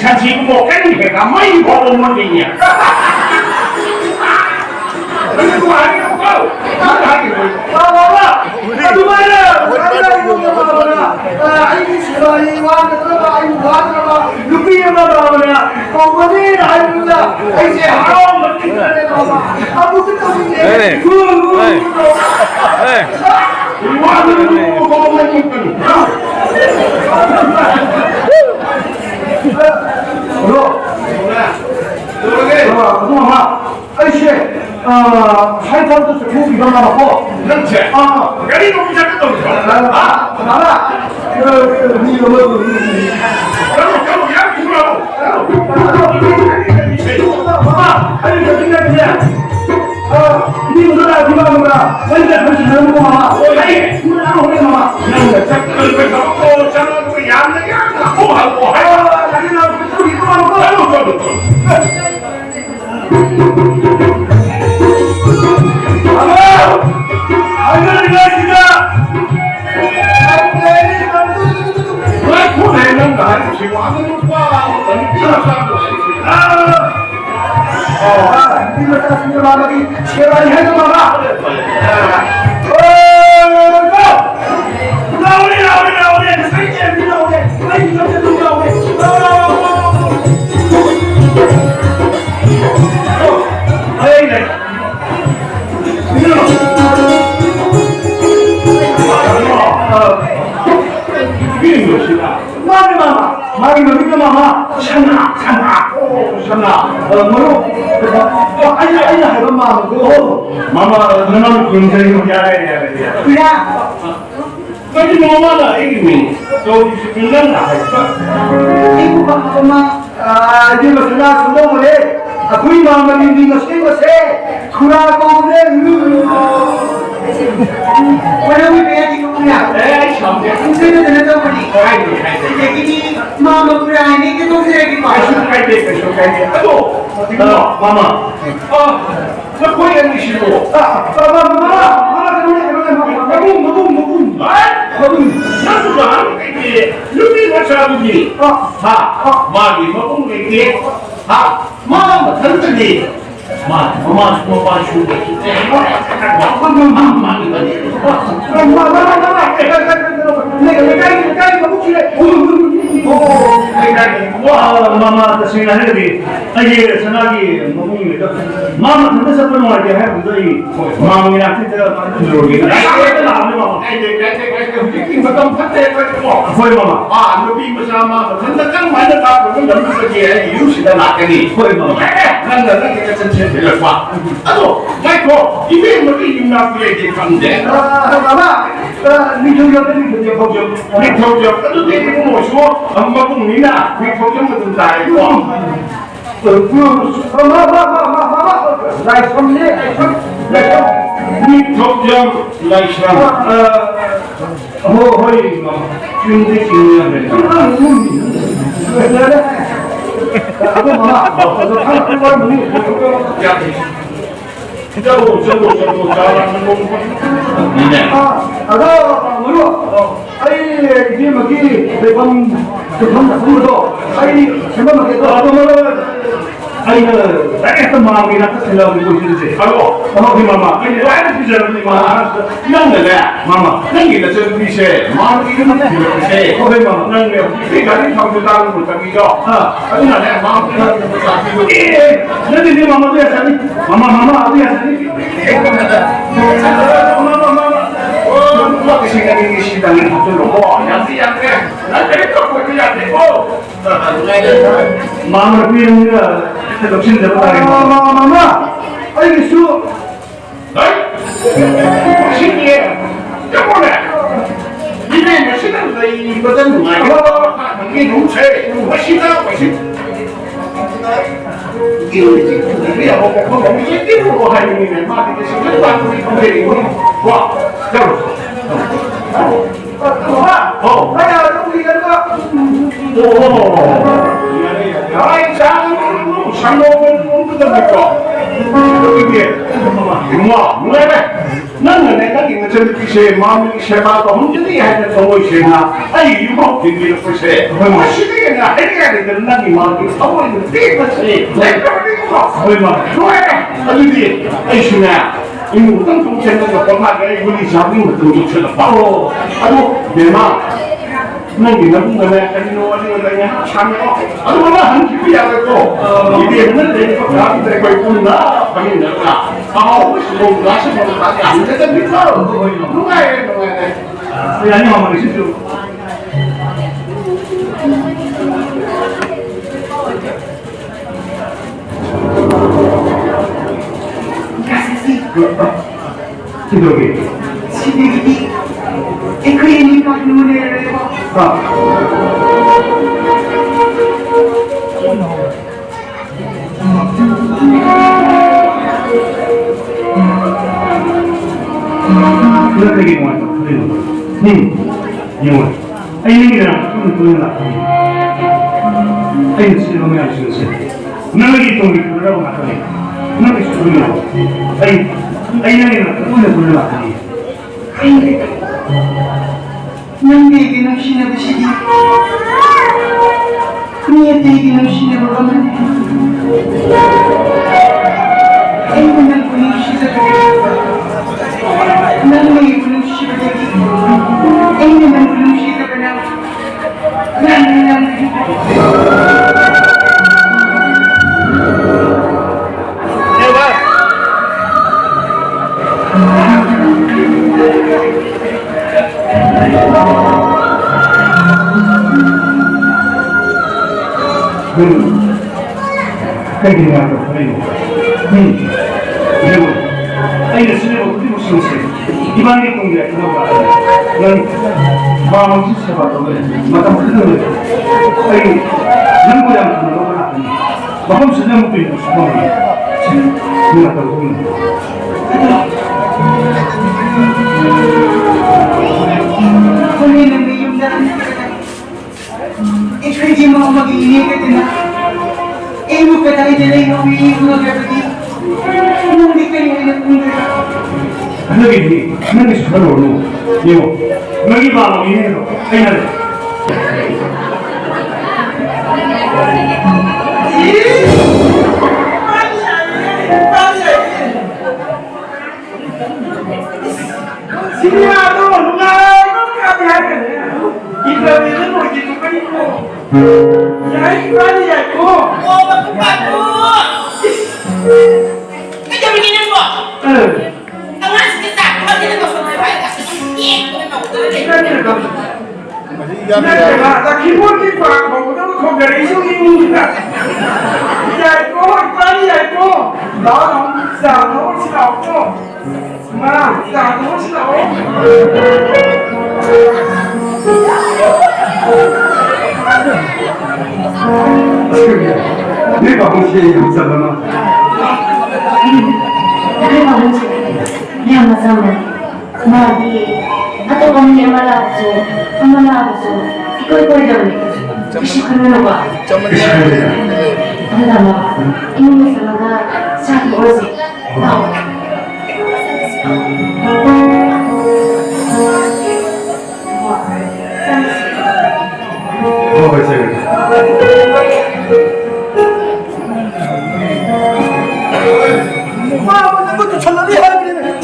괜찮지 뭐 깻잎에가 뭐 이거 오는데냐 그리고 아니고 봐봐 누가야 아이고 싫어 이거 안 들어가 아이고 안 들어가 누구야만 나오냐 어머니 아이고야 이제 하루 먹기 전에 봐봐 아 무슨 소리지 와는 뭐 먹는 아이씨, 사이판도 좋고 이런 거 많고. 그렇지. 여기 너무 작은 놈이죠. 나가. 니 이거 그럼 양 주라고. 봐봐. 아니 저기 그냥. 니 누나 니가 누나. 먼저 같이 먹는 거 봐봐. 아니, 누나 오래 봐봐. 그냥 작은 거 먹고 저는 양념이 안 갖고 하고. 나는 또 이거 먹고. 마마 샤나 뭐로 아니 하던 마음고 마마 너는 군생이 야래 그냥 그지 뭐마다 이기니 저기 중간 나할까 이거 엄마 이거 그냥 숨어버려 거의 마음이 있는 거 세고세 그라고 그래 왜냐면 배야지 그냥 에이 참 인생을 되는 거니 얘기니 마음을 그래 아니 이게 동생에게 마시는 갈때 아도 마마 나 거기 있는 시고 마마 나도가 여기 와서기 마기 먹은 게 마마 던지니 마마 뭐 주고 마마 마마 तस्वीर है भी ये सना की मम्मी में तो मामा ठंडे सब लोग आते हैं उधर ही मामा मेरा किस तरह मालूम जोड़ेगी ऐसे तो नाम है मामा cái mà tâm thắt đen với bỏ कोई मामा nó đi mà sao mà thân nó căng máy nó tao cũng đấm cái gì ấy yếu gì là cái gì कोई मामा nên là cái chân chân thì là quá đó cái cô đi bên mà đi dùng nào về thì cần để मामा निचोड़ जाते नहीं तो đi thôi giờ cái thứ gì cũng ngồi xuống mà cũng nghĩ là đi thôi chứ mà từng dài quá मामा लाइफ समझे đi thôi giờ lại sang होई चिंते चिंते अब मामा तो खाना पर मुझे ya 저도 잘하는 거 니네 아가 뭐로 아이 이게 뭐기 대범 작품으로 아이 생각하게 또 아이는 딱했던 마음이나 생각을 하고 있는지 알고 그 마마 아니 왜 비자는 마 이런데 마마 생기가 저 비세 마음이 이런 비세 거기 마마 난내 비가리 상주다는 걸 딱이죠 아니 나내 마음 예 너네 네 마마 어디야 사니 마마 어디야 사니 마마 시간이 시간을 붙들고 야시한테 나 그랬고 그냥 되고 마음을 비우니까 욕심 내버리는 마마 알겠어 어이 신기해 저번에 니네 몇 시간 이 버전 누가 이게 농체 뭐 시간 이게 뭐 너무 일기로 하는 막 이게 신경 받고 있는 와 여러분 아야 우리 이거 아이 장롱을 뜯어낼까 이게 누가 뭐래 나는 내가 이거 저렇게 마음이 세바도 혼자리 하는 동호시나 아이 유혹 비밀을 보세 시대에나 해야 되는 나니 마음이 사고를 떼겠지 내가 그리고 얼마 좋아해 어디지 에이시나 이 우당 동생은 조금하게 우리 잡는 것도 미쳐도 바로 아주 내마 너기 너무 너네 가지고 어디로 가냐 참여 아주 뭐라 한 기분이 하고 이게 했는데 이거 가는데 거의 군나 방이 내가 혹시 뭐 나시면 나지 안 되겠습니까? 누가 해 누가 해 아니 어머니 진짜 Sidogi. Sidogi. Ikaw yung pagnununan ko. Ilan lagi mo ito? Yun. Ay, hindi na. Tuloy na. Ay, sino may alis siya. Nalagi itong ito na ako na. Nalagi ito na ako. Ay, tuloy na ako. Nandegi ng sinabasigi. Niyategi ng sinababaman. Ay, naman ko yung sinabasigi. Nangay ko yung sinabasigi. Ay, naman ko yung sinabasigi. Nangay lang. Kayak gini aku, ini, ayo sini aku di musim sini, di mana itu dia, kenapa? Dan bawang sih siapa tahu ya, mata mungkin tu, ayo, yang muda mungkin orang apa ni, bawang sudah mungkin semua ni, ni mata mungkin. Kung yun ang iyong daan, ikaw di mo mag-iingat ka na. Eh mo ka tayo dyan ay humihin mo gabagi. Hindi ka yung inatunda. Ano gini? Ano gusto ka lolo? Yo, mag-iba mo ini no? Ay na. Sigurado, lugar mo kabihan ka na. Ibrabihan mo, hindi ko kanin mo. Yay, bali ako. Oh, magpapako! Kaya binginan mo! Ang nasa kita, pag ginagawa mo ay kasi hindi ko na nakuha. 나 기본기 봐. 뭐보다 컨그레이션이 있는다. 얇고 빨리 얇고 나는 싸놓을 수가 없고 마 싸놓을 수가 없고 내가 혹시 여기서는 Terima kasih. Ya sama-sama. Mari, atau kami yang malaso, ikut-ikut jauh. Kasi kami na ba? Ano mo? Ini sama na sa oras. Wow. 뭐 있어요? 마 것도 천만이 하기는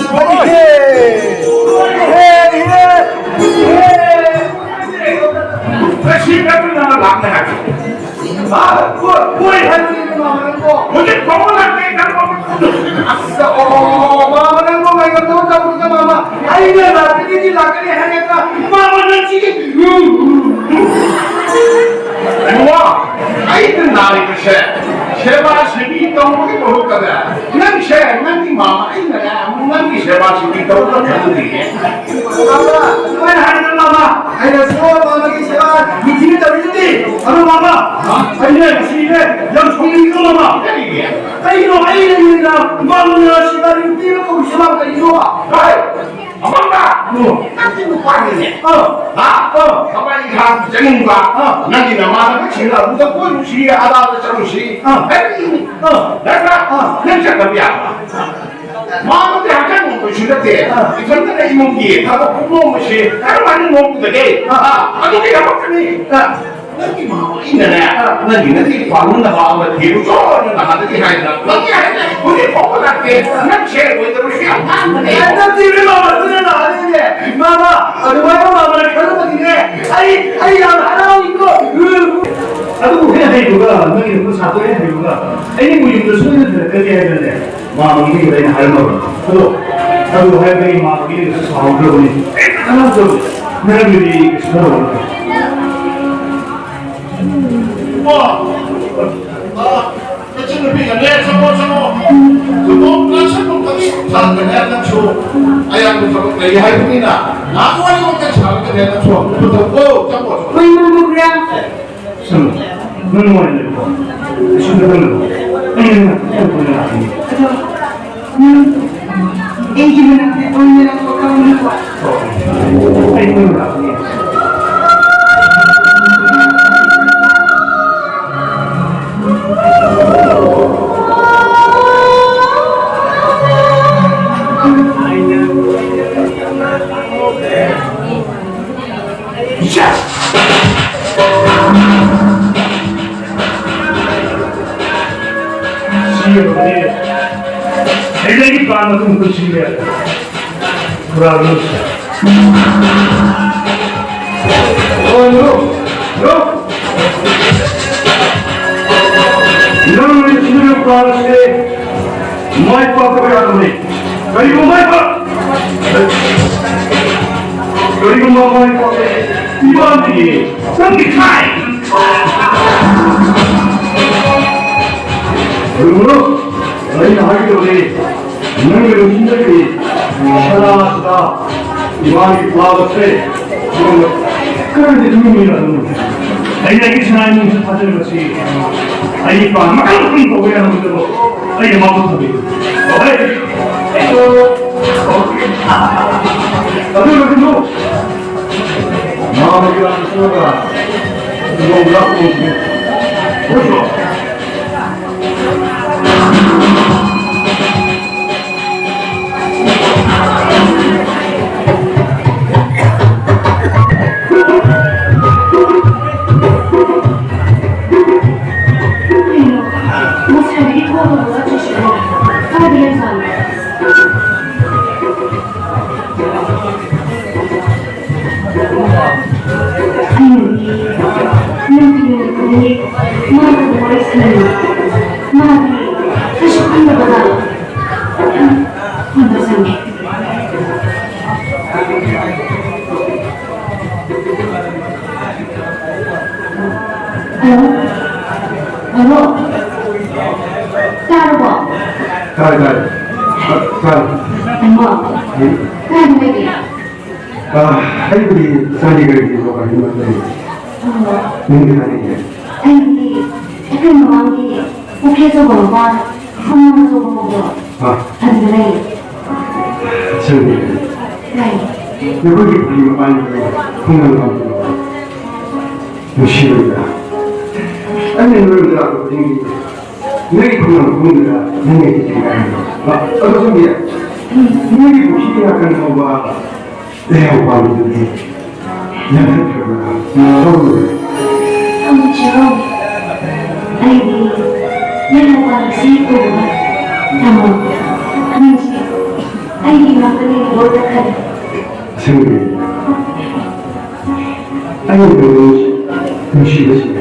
시간을 나는 남나가지 뭘 하는 거 어제 병원할 때 나는 아싸 마마는 거 말고 또 잡으니까 마마 아이고 나 그게 나그리 하니까 마마는 지금 와 아이들 나이 그새 세바 세비 동물이 먹을 거다 난 세, 마마 있느냐 난이 세바 세비 동물을 하는데 마마, 왜 하는 마마? 아니 수호 마마기 제가 이 팀에 떨어졌지. 바로 마마. 아니야 시에 영 총리가 마마. 이게 아이로 아이는이나 마마나 시발이 뛰어가고 시방까 이리와. 엄마가 나도 빠르네 가만히 가 정인가 나기나 마나 지나 무슨 꼬주시 아다도 저루시 내가 냄새가 비야 마음도 약간 뭐 주실때 이전에 이몽기 하고 부모무시 하루 많이 먹는데 아니 내가 먹더니 너기 뭐 있네 나 니네들이 광문나 봐 뒤로 쫓아오는 나가들이 하니까 너기 하는데 우리 보고답게 난 제일 보이도록 시험하는데 나 뒤를 마마는 아니네. 마마, 얼마나 마마를 켜놓거든요. 아니, 난 하나만 있고. 나도 해야 돼 이거가 너희는 그 사도 해야 돼 이거가 애니 무임도 소리를 들게 해야 되는데 마음이 그래 할머니 나도 할머니 마음이 이래서 사고 그러더니 하나도 내가들이 서로 그 친구 비가 내 저거 천국까지 사는데 내가 줘 아야 저거 내 할머니나 나도 아니고 내 사는데 내가 줘 그것도 짱고 왜 이러고 그래? 참 너는 뭐야 이거 친구들은 그냥 보내는 아니 애기들한테 얼마나 가까운 거야. 아이고 아니 대장이 빠는 것이야. 브라우스. 이런 지도력 빠는데 마이 빠꾸를 하더니 그리고 마이 빠 그리고 마이 빠꾸에 이반들이 성기 타임. 그러므로 너희는 하기 전에 너희를 힘들게 하나하다 이만희 과거에 지금 그런데 주님이라는 아이에게 하나님 받을 것이 아이 빵만큼 고개하는 것도 아이의 마음속에 나도 그래도 마음이라는 소가 이거 올라오고 보죠. 아이들이 자리를 이루어가 있는데 능력하네. 아이들이 약간 마음이 혹해서 뭔가 선물을 보고 하는데 저기 여기 우리 많이 건강감도 무시합니다. 아니 너희들하고 생기 너희 건강 공부가 능력이 되니까 어떤 소리야? 너희 무시기 약간 거가 내 오빠들이 연습표가 아무쪼록 아이들이 내 오빠를 싣고 다만 아니지 아이들이 막걸리를 못하는 생각이 아이들은 무시하시네.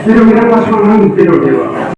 Pero mira más o menos, pero